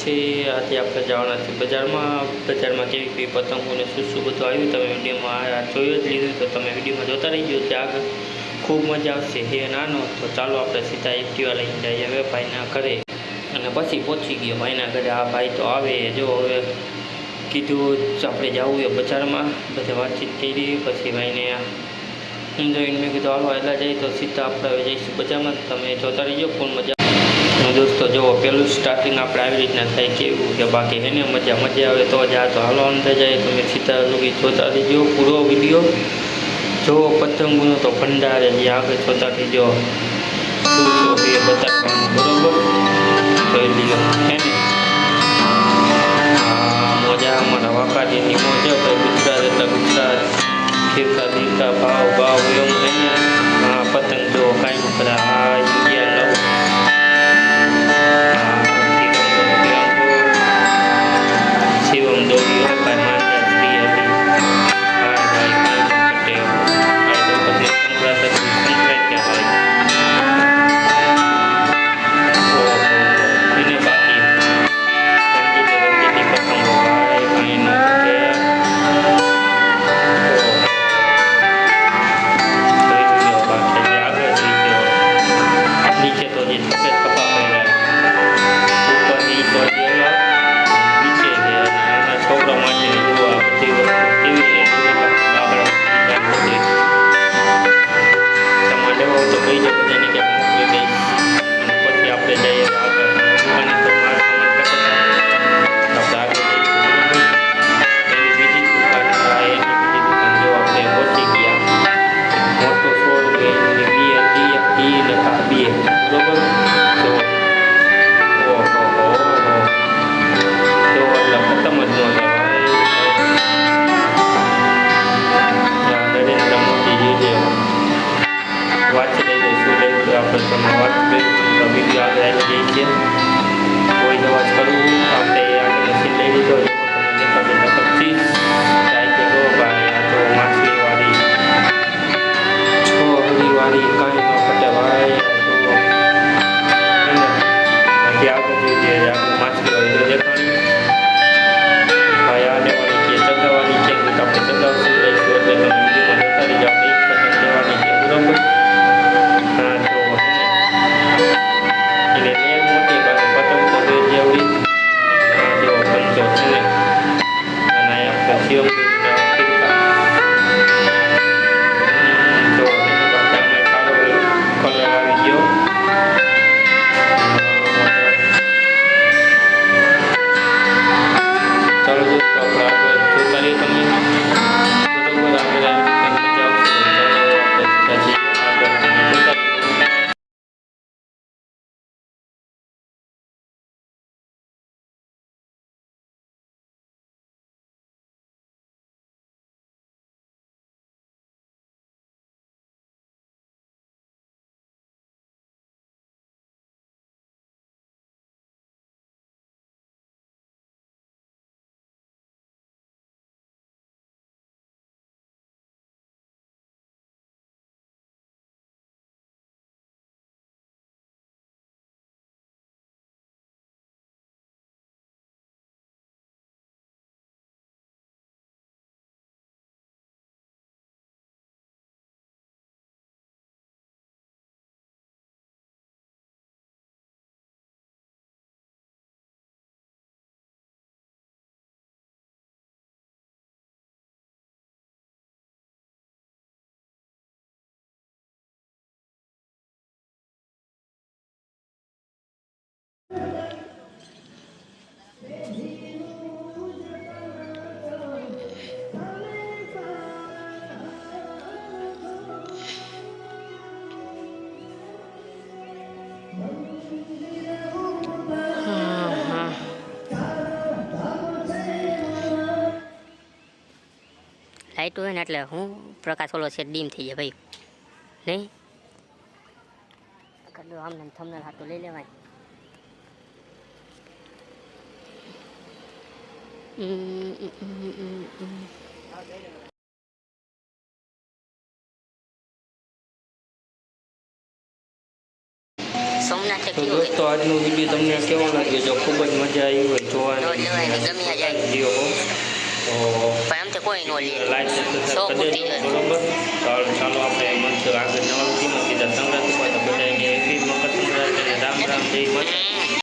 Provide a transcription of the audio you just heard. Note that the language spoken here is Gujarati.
છે આજે આપણે જવાના છે બજારમાં કેવી કેવી પતંગોને શું બધું આવ્યું તમે વિડીયોમાં જોયું જ લીધું તો તમે વિડીયોમાં જોતા રહી ગયો ત્યાં આગળ ખૂબ મજા આવશે હે નાનો તો ચાલો આપણે સીધા એક્ટિવા લઈને જઈએ હવે ભાઈના ઘરે અને પછી પહોંચી ગયો ભાઈના ઘરે આ ભાઈ તો આવે જો હવે કીધું આપણે જવું એ બજારમાં બધે વાતચીત કરી પછી ભાઈને સમજાવીને મેં કીધું હાલો એટલા જઈએ તો સીધા આપણે હવે જઈશું બજારમાં તમે જોતા રહીજો ફોન મજા દોસ્તો જો પેલું સ્ટાર્ટિંગ આપણે આવી રીતના થાય કેવું કે બાકી એને મજા આવે તો જ આ તો હાલો અંદર જાય તમે સીધા લોકો જોતા રહીજો પૂરો વિડીયો જો પતંગોનો તો ભંડારે જે આગળ જોતા રહીજો શું એ બતાવવાનું બરોબર જોઈ લ્યો હે ને મજા અમારા વાકાડીની મોજા ભાઈ ગુજરાત એટલે ગુજરાત ખીરતા દીરતા ભાવ એમ એને હા પતંગ જો કાંઈ કરા હા ઇન્ડિયા લવ શિવમ દોરીઓ ભાઈ માતા શ્રી હતી ભાઈ પટેલ આ તો પછી સંક્રાંત કહેવાય એને બાકી રંગીલી પતંગો ભાઈ ભાઈનો નીચે તો જે સફેદ કપા પહેરાય ઉપરની તો છોકરા માટે જોવા બધી વસ્તુ કેવી તમારે લેવો તો કઈ જ બધાને ક્યાંક મોકલી દઈશ અને પછી આપણે જઈએ આગળ દુકાને તો માલ સામાન કરતા આપણે આગળ જઈશું એની બીજી દુકાન એની બીજી દુકાન જો આપણે પહોંચી ગયા મોટો છોડ એની બી લખા બે બરોબર તો ઓહો એટલે ખતમ જ ન નરેન્દ્ર મોદીજી જે વાંચી લઈ જાય શું લઈ આપણે તમે વાત કરી વિડીયો આગળ આવી જાય છે કોઈ દવા કરવું આપણે આગળ મશીન લઈ લીધો તમે દેખાડો 25 થાય કે ગો ભાઈ આ તો માછલીવાળી છોરીવાળી કાંઈ ન ફટે ભાઈ આગળ જોઈએ આગળ માછલીવાળી તો દેખાણી ભાઈ આ લેવાની છે ચગાવવાની છે આપણે ચગાવશું લઈશું એટલે તમે વિડીયોમાં જોતા રહી જાઓ એક પતંગ લેવાની છે બરોબર હા તો એને લેર મોટી બાકી પતંગ તો બે જેવડી હા જો પંચો છે ને અને આપણે શિવમ જો એને બાકી કાળો કલર આવી ગયો ચાલો દોસ્તો આપણે આગળ જોતા રહીએ તમે બરોબર આગળ આવી મજા આવશે ચાલો આપણે આગળ તમે જોતા લાઇટ હોય ને એટલે હું પ્રકાશ ઓલો છે ડીમ થઈ જાય ભાઈ નહીં કદો આમને થંબનેલ હાથો લઈ લેવાય હમણાં તો થતી દોસ્તો આજનો વિડીયો તમને કેવો લાગ્યો? જો ખૂબ જ મજા આવી હોય જોવાની, લેવાય ગમ્યા જાય જીઓ તો પણ આમ તો કોઈ નો લે લાઈક સબસ્ક્રાઈબ સો કરી પૂરતી દેજો. બરોબર, ચાલો આપણે મળશું આગળ નવા